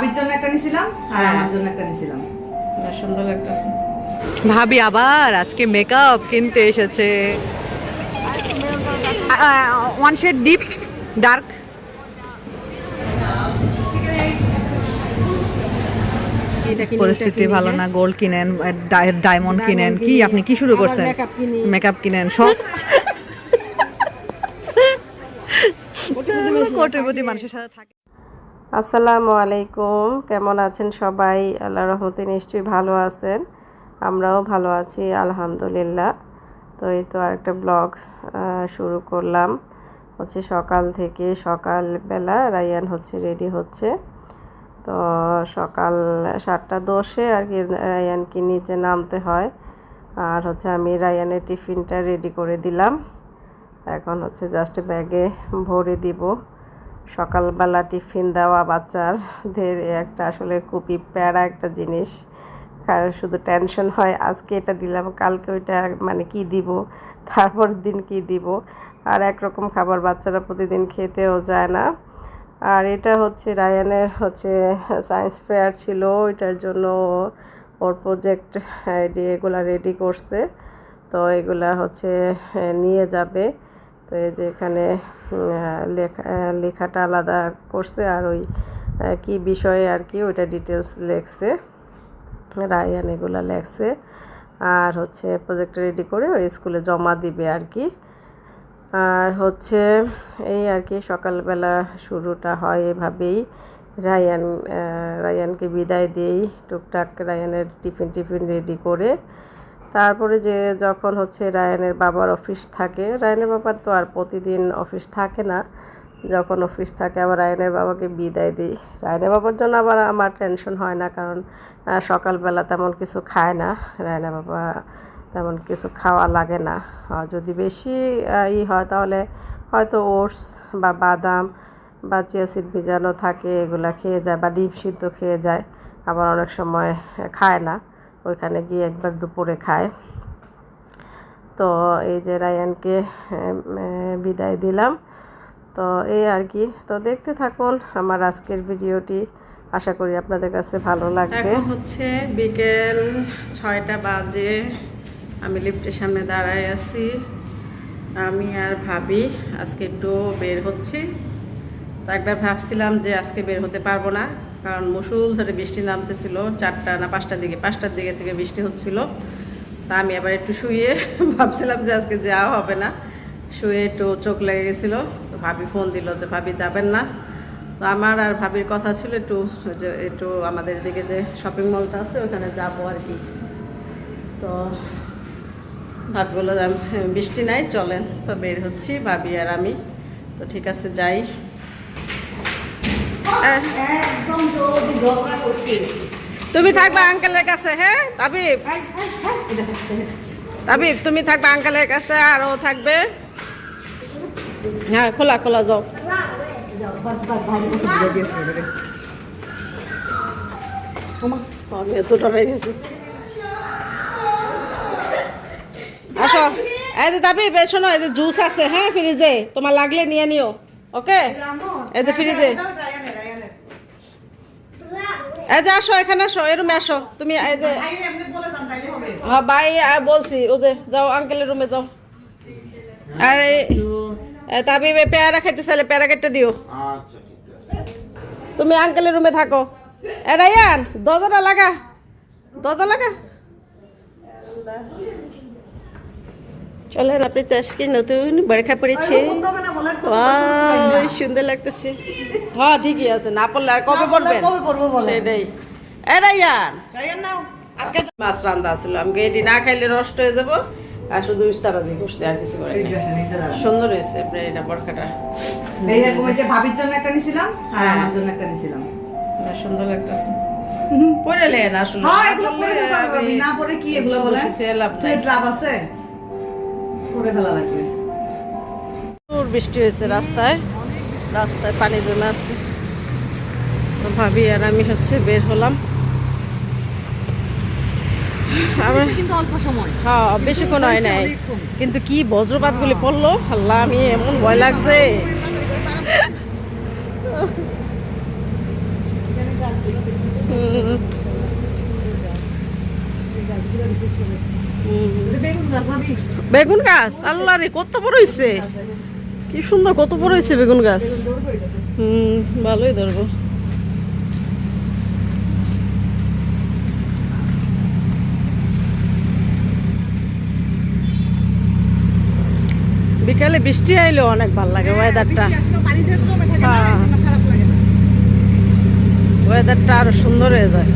ভাবির জন্য একটা নিছিলাম আর আমার জন্য একটা নিছিলাম। বেশ সুন্দর লাগতেছে। ভাবি আবার আজকে মেকআপ কিনতে এসেছে। One shade deep dark. পরিস্থিতি ভালো না, গোল্ড কিনেন, ডায়মন্ড কিনেন, কি আপনি কি শুরু করছেন? মেকআপ কিনেন, সব কোটিপতি মানুষের সাথে থাকে। আসসালামু আলাইকুম, কেমন আছেন সবাই? আল্লাহর রহমতে নিশ্চয়ই ভালো আছেন, আমরাও ভালো আছি আলহামদুলিল্লাহ। তো এই তো আরেকটা ব্লগ শুরু করলাম। হচ্ছে সকাল থেকে, সকালবেলা রায়ান হচ্ছে রেডি হচ্ছে। তো সকাল 7:10 আর কি রায়ানকে নিচে নামতে হয়। আর হচ্ছে আমি রায়ানের টিফিনটা রেডি করে দিলাম। এখন হচ্ছে জাস্ট ব্যাগে ভরে দিব। সকালবেলা টিফিন দেওয়া বাচ্চাদের একটা আসলে খুবই প্যারা একটা জিনিস। শুধু টেনশন হয়, আজকে এটা দিলাম, কালকে ওইটা মানে কি দিব, তারপর দিন কি দিব। আর একরকম খাবার বাচ্চারা প্রতিদিন খেতেও যায় না। আর এটা হচ্ছে রায়ানের হচ্ছে সায়েন্স ফেয়ার ছিল, ওইটার জন্য ওর প্রজেক্ট এগুলা রেডি করছে। তো এগুলা হচ্ছে নিয়ে যাবে। তো এই যে এখানে লেখাটা আলাদা করছে, আর ওই কি বিষয়ে আর কি ওইটা ডিটেলস লেখছে, রায়ান এগুলা লেখছে। আর হচ্ছে প্রজেক্ট রেডি করে ওই স্কুলে জমা দিবে আর কি। আর হচ্ছে এই আর কি সকালবেলা শুরুটা হয় এভাবেই। রায়ানকে বিদায় দিই টুকটাক, রায়ানের টিফিন রেডি করে। তারপরে যে যখন হচ্ছে রায়ানের বাবার অফিস থাকে, রায়ানের বাবার তো আর প্রতিদিন অফিস থাকে না, যখন অফিস থাকে আবার রায়ানের বাবাকে বিদায় দিই। রায়ানের বাবার জন্য আবার আমার টেনশন হয় না, কারণ সকালবেলা তেমন কিছু খায় না রায়ানের বাবা, তেমন কিছু খাওয়া লাগে না। যদি বেশি হয় তাহলে হয়তো ওটস বা বাদাম বা চিয়া সিড ভিজানো থাকে এগুলা খেয়ে যায়, বা ডিম সিদ্ধ খেয়ে যায়। আবার অনেক সময় খায় না, ওইখানে গিয়ে একবার দুপুরে খায়। তো এই যে রায়ানকে বিদায় দিলাম। তো এই আর কি। তো দেখতে থাকুন আমার আজকের ভিডিওটি, আশা করি আপনাদের কাছে ভালো লাগবে। এখন হচ্ছে বিকেল 6টা বাজে, আমি লিফটের সামনে দাঁড়ায় আছি। আমি আর ভাবি আজকে একটু বের হচ্ছি। তো একবার ভাবছিলাম যে আজকে বের হতে পারবো না, কারণ মুষল ধরে বৃষ্টি নামতেছিল। 4টা না 5টার দিকে, 5টার দিকে থেকে বৃষ্টি হচ্ছিল। তা আমি আবার একটু শুয়ে ভাবছিলাম যে আজকে যাওয়া হবে না, শুয়ে একটু চোখ লেগে গেছিলো। তো ভাবি ফোন দিল যে ভাবি যাবেন না। তো আমার আর ভাবির কথা ছিল একটু আমাদের দিকে যে শপিং মলটা আছে ওখানে যাবো আর কি। তো ভাবি বললো বৃষ্টি নাই, চলেন। তো বের হচ্ছি ভাবি আর আমি। তো ঠিক আছে যাই। তুমি থাকবা আঙ্কেলের কাছে, হ্যাঁ তাবিব, তাবিব তুমি থাকবা আঙ্কেলের কাছে, আর ও থাকবে। হ্যাঁ খোলা খোলা যাও। আমি এত ডরাই গেছি। আসো, এই যে তাবিব শোনো, এই যে জুস আছে হ্যাঁ ফ্রিজে, তোমার লাগলে নিয়ে নিও। ওকে, এই যে ফ্রিজে। এই যে আসো, এখানে আসো, এই রুমে আসো তুমি। এই যে হ্যাঁ ভাই বলছি, ও যে যাও আঙ্কেলের রুমে যাও। আর তাবিব পেয়ারা খাইতে চাইলে পেয়ারা কেটে দিও। তুমি আঙ্কেলের রুমে থাকো। এ রায়ান দরজাটা লাগা, দরজা লাগা। চলেন, আপনি তো আজকে নতুন বরখা পড়েছে, সুন্দর লাগতেছে। হ্যাঁ ঠিকই আছে, না পড়লে আর কবে পড়বেন? সেটাই। এ রায়ান মাছ রান্না ছিল, আমি এটি না খাইলে নষ্ট হয়ে যাবো। আর শুধু ইস্তারাজি করছে, আর কিছু করে সুন্দর হয়েছে এটা বরখাটা। ভাবির জন্য একটা নিছিলাম আর আমার জন্য একটা নিছিলাম। সুন্দর লাগতেছে। পরে লেন আসলে না পরে কি এগুলো বলে লাভ আছে, পরে ফেলা লাগবে। বৃষ্টি হয়েছে, রাস্তায় রাস্তায় পানি জমে আছে। তো ভাবি আর আমি হচ্ছে বের হলাম। কিন্তু অল্প সময়, হ্যাঁ বেশিক্ষণ হয় নাই, কিন্তু কি বজ্রপাত গুলি পড়লো, আল্লাহ আমি এমন ভয় লাগছে। বেগুন গাছ, আল্লাহ রে কত বড় হইছে, কি সুন্দর, কত বড় হইছে বেগুন গাছ। ভালোই ধরবো। বিকালে বৃষ্টি আইলেও অনেক ভালো লাগে ওয়েদারটা। হ্যাঁ, ওয়েদারটা আরো সুন্দর হয়ে যায়।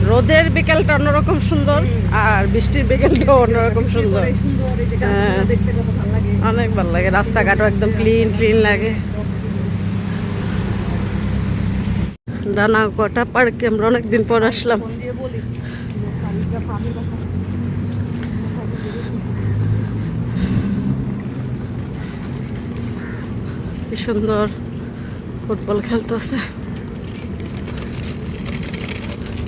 রোদের বিকেলটা অন্যরকম সুন্দর, আর বৃষ্টির বিকেলটাও অন্যরকম সুন্দর। হ্যাঁ, অনেক ভালো লাগে, রাস্তাঘাটও একদম ক্লিন ক্লিন লাগে। ডানাকটা পার্কে আমরা অনেকদিন পর আসলাম। কি সুন্দর ফুটবল খেলতেছে।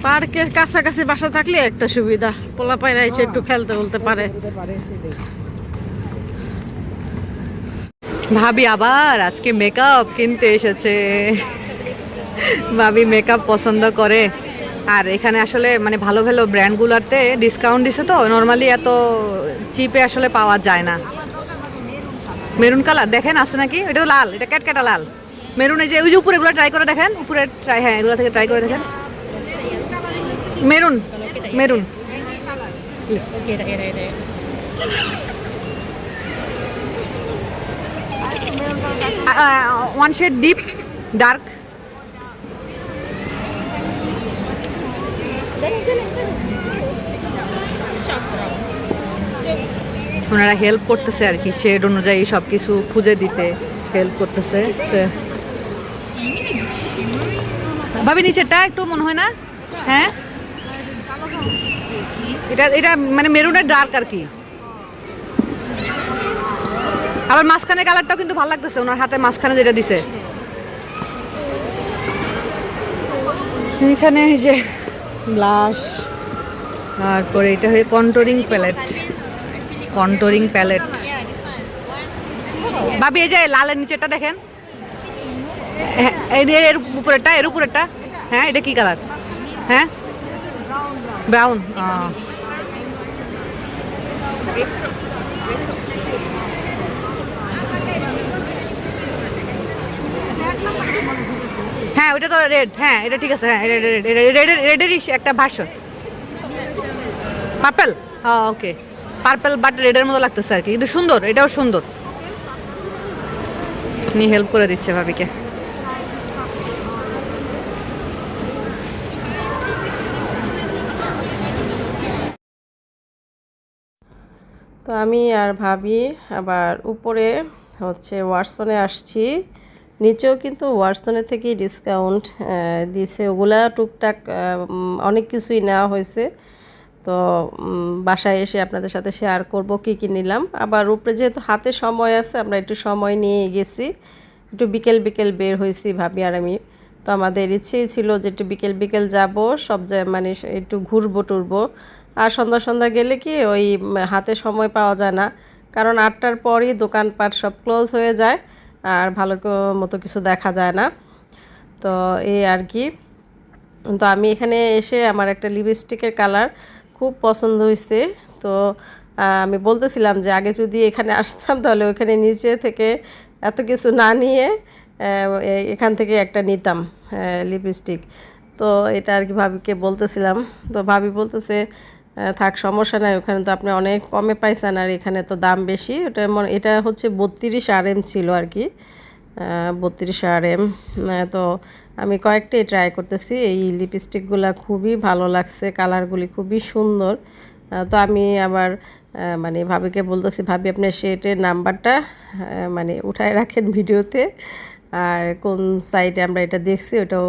পার্কের কাছাকাছি বাসা থাকলে একটা সুবিধা, পোলাপাইরা এসে একটু খেলতে বলতে পারে। ভাবি আবার আজকে মেকআপ কিনতে এসেছে। ভাবি মেকআপ পছন্দ করে, আর এখানে আসলে মানে ভালো ভালো ব্র্যান্ডগুলোতে ডিসকাউন্ট দিছে, তো নর্মালি এত চিপে আসলে পাওয়া যায় না। মেরুন কালার দেখেন আছে নাকি? এটা তো লাল, এটা ক্যাটকাটা লাল। মেরুন, এই যে ওই যে উপরে এগুলো ট্রাই করে দেখেন, উপরে ট্রাই, হ্যাঁ এগুলো থেকে ট্রাই করে দেখেন। Maroon, maroon one shade deep dark. ওনারা হেল্প করতেছে আর কি, শেড অনুযায়ী সব কিছু খুঁজে দিতে হেল্প করতেছে। ভাবি নিচেরটা একটু মনে হয় না? হ্যাঁ, এটা এটা মানে মেরুনের ডার্ক আর কি। আবার মাঝখানে কালারটাও কিন্তু ভালো লাগতেছে, ওনার হাতে মাঝখানে যেটা দিছে। এখানে এই যে ব্লাশ, তারপরে এটা হয়ে কন্ট্রোলিং প্যালেট, কন্ট্রোলিং প্যালেট। ভাবি এই যে লালের নিচেরটা দেখেন, এর উপরেরটা, এর উপরেরটা। হ্যাঁ, এটা কি কালার? হ্যাঁ, ব্রাউন। হ্যাঁ, ওইটা তো রেড। হ্যাঁ, এটা ঠিক আছে। হ্যাঁ, রেডেরই একটা version. Purple, okay, purple but রেডের মতো লাগতেছে আর কি, কিন্তু সুন্দর, এটাও সুন্দর। উনি হেল্প করে দিচ্ছে ভাবিকে। তো আমি আর ভাবি আবার উপরে হচ্ছে ওয়াটসনে আসছি। নিচেও কিন্তু ওয়াটসনের থেকেই ডিসকাউন্ট দিয়েছে, ওগুলা টুকটাক অনেক কিছুই নেওয়া হয়েছে। তো বাসায় এসে আপনাদের সাথে শেয়ার করব কি কি নিলাম। আবার উপরে যেহেতু হাতে সময় আছে, আমরা একটু সময় নিয়ে গেছি, একটু বিকেল বিকেল বের হয়েছি ভাবি আর আমি। তো আমাদের ইচ্ছেই ছিল যে একটু বিকেল বিকেল যাব, সব জায়গায় মানে একটু ঘুরবো টুরবো। আর সন্ধ্যা সন্ধ্যা গেলে কি ওই হাতে সময় পাওয়া যায় না, কারণ 8টার পরই দোকানপাট সব ক্লোজ হয়ে যায়, আর ভালো মতো কিছু দেখা যায় না। তো এই আর কি। তো আমি এখানে এসে আমার একটা লিপস্টিকের কালার খুব পছন্দ হয়েছে। তো আমি বলতেছিলাম যে আগে যদি এখানে আসতাম তাহলে ওখানে নিচে থেকে এত কিছু না নিয়ে এখান থেকে একটা নিতাম লিপস্টিক। তো এটা আর কি ভাবিকে বলতেছিলাম। তো ভাবি বলতেছে থাক, সমস্যা নাই, ওখানে তো আপনি অনেক কমে পাইছেন, আর এখানে তো দাম বেশি। এটা হচ্ছে 32 RM ছিল আর কি, 32 RM। তো আমি কয়েকটাই ট্রাই করতেছি। এই লিপস্টিকগুলো খুবই ভালো লাগছে, কালারগুলি খুবই সুন্দর। তো আমি আবার মানে ভাবিকে বলতেছি, ভাবি আপনার শেটের নাম্বারটা মানে উঠায় রাখেন ভিডিওতে, আর কোন সাইটে আমরা এটা দেখছি ওটাও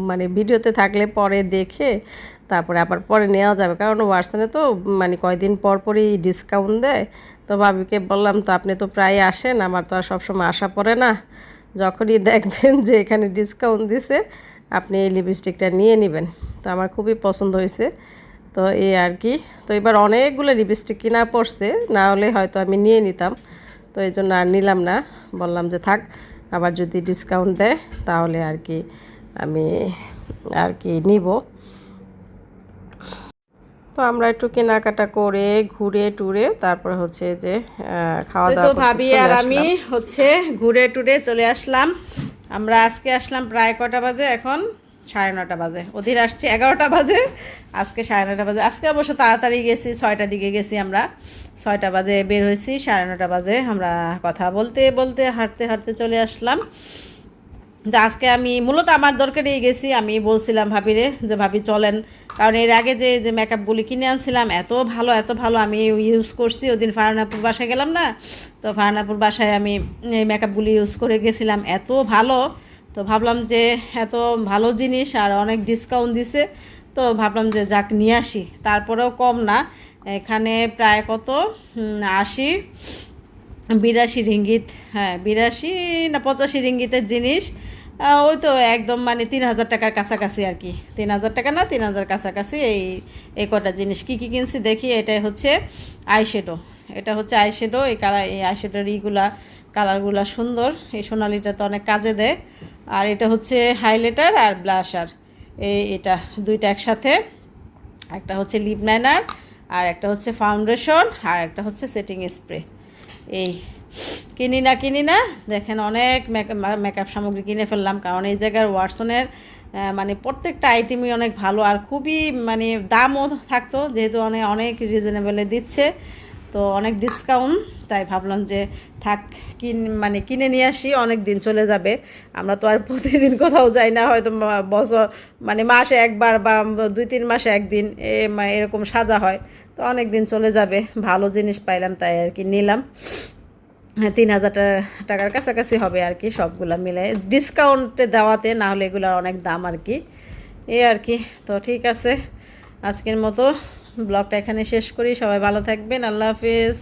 মানে ভিডিওতে থাকলে পরে দেখে তারপরে আবার পরে নেওয়া যাবে, কারণ ওয়াটসনে তো মানে কয়দিন পর পরই ডিসকাউন্ট দেয়। তো ভাবিকে বললাম, তো আপনি তো প্রায় আসেন, আমার তো আর সবসময় আসা পড়ে না, যখনই দেখবেন যে এখানে ডিসকাউন্ট দিছে আপনি এই লিপস্টিকটা নিয়ে নেবেন। তো আমার খুবই পছন্দ হয়েছে। তো এই আর কি। তো এবার অনেকগুলো লিপস্টিক কিনা পড়ছে, না হলে হয়তো আমি নিয়ে নিতাম। তো এই জন্য আর নিলাম না, বললাম যে থাক, আবার যদি ডিসকাউন্ট দেয় তাহলে আর কি আমি আর কি নিব। তো আমরা একটু কেনাকাটা করে ঘুরে টুরে তারপর হচ্ছে যে খাওয়া দাওয়া তো করতে ভাবি চলে আর আসলাম। আমি হচ্ছে ঘুরে টুরে চলে আসলাম। আমরা আজকে আসলাম প্রায় কটা বাজে, এখন 9:30 বাজে। ওদের আসছে 11টা বাজে, আজকে 9:30 বাজে। আজকে অবশ্য তাড়াতাড়ি গেছি, 6টার দিকে গেছি আমরা, 6টা বাজে বের হয়েছি, 9:30 বাজে আমরা কথা বলতে বলতে হাঁটতে হাঁটতে চলে আসলাম। কিন্তু আজকে আমি মূলত আমার দরকারেই গেছি। আমি বলছিলাম ভাবিরে যে ভাবি চলেন, কারণ এর আগে যে যে মেকআপগুলি কিনে আনছিলাম এত ভালো আমি ইউজ করছি। ওদিন ফারহানাপুর বাসায় গেলাম না, তো ফারহানাপুর বাসায় আমি এই মেকআপগুলি ইউজ করে গেছিলাম, এত ভালো। তো ভাবলাম যে এত ভালো জিনিস আর অনেক ডিসকাউন্ট দিছে, তো ভাবলাম যে যাক নিয়ে আসি। তারপরেও কম না, এখানে প্রায় কত 82 রিঙ্গিত, হ্যাঁ 82 না 85 রিঙ্গিতের জিনিস। ওই তো একদম মানে 3,000 টাকার কাছাকাছি আর কি, 3,000 টাকা না 3,000 কাছাকাছি। এই কটা জিনিস কী কী কিনছি দেখি। এটাই হচ্ছে আইশ্যাডো, এটা হচ্ছে আইশ্যাডো। এই আইশ্যাডোর কালারগুলো সুন্দর, এই সোনালিটা তো অনেক কাজে দেয়। আর এটা হচ্ছে হাইলাইটার আর ব্লাশার, এটা দুইটা একসাথে। একটা হচ্ছে লিপ লাইনার, আর একটা হচ্ছে ফাউন্ডেশন, আর একটা হচ্ছে সেটিং স্প্রে। এই কিনি না দেখেন, অনেক মেকআপ সামগ্রী কিনে ফেললাম, কারণ এই জায়গার ওয়াটসনের মানে প্রত্যেকটা আইটেমই অনেক ভালো আর খুবই মানে দামও থাকতো, যেহেতু অনেক রিজনেবলে দিচ্ছে, তো অনেক ডিসকাউন্ট। তাই ভাবলাম যে থাক কিনে নিয়ে আসি, অনেক দিন চলে যাবে। আমরা তো আর প্রতিদিন কোথাও যাই না, হয়তো বছর মানে মাসে একবার বা 2-3 মাসে একদিন এরকম সাজা হয়, তো অনেক দিন চলে যাবে। ভালো জিনিস পাইলাম তাই আর কি নিলাম। 3,000 টাকার কাছাকাছি হবে আর কি সবগুলা মিলে, ডিসকাউন্টে দেওয়াতে, না হলে এগুলোর অনেক দাম আর কি, এই আর কি। তো ঠিক আছে, আজকের মতো ব্লগটা এখানে শেষ করি। সবাই ভালো থাকবেন, আল্লাহ হাফিজ।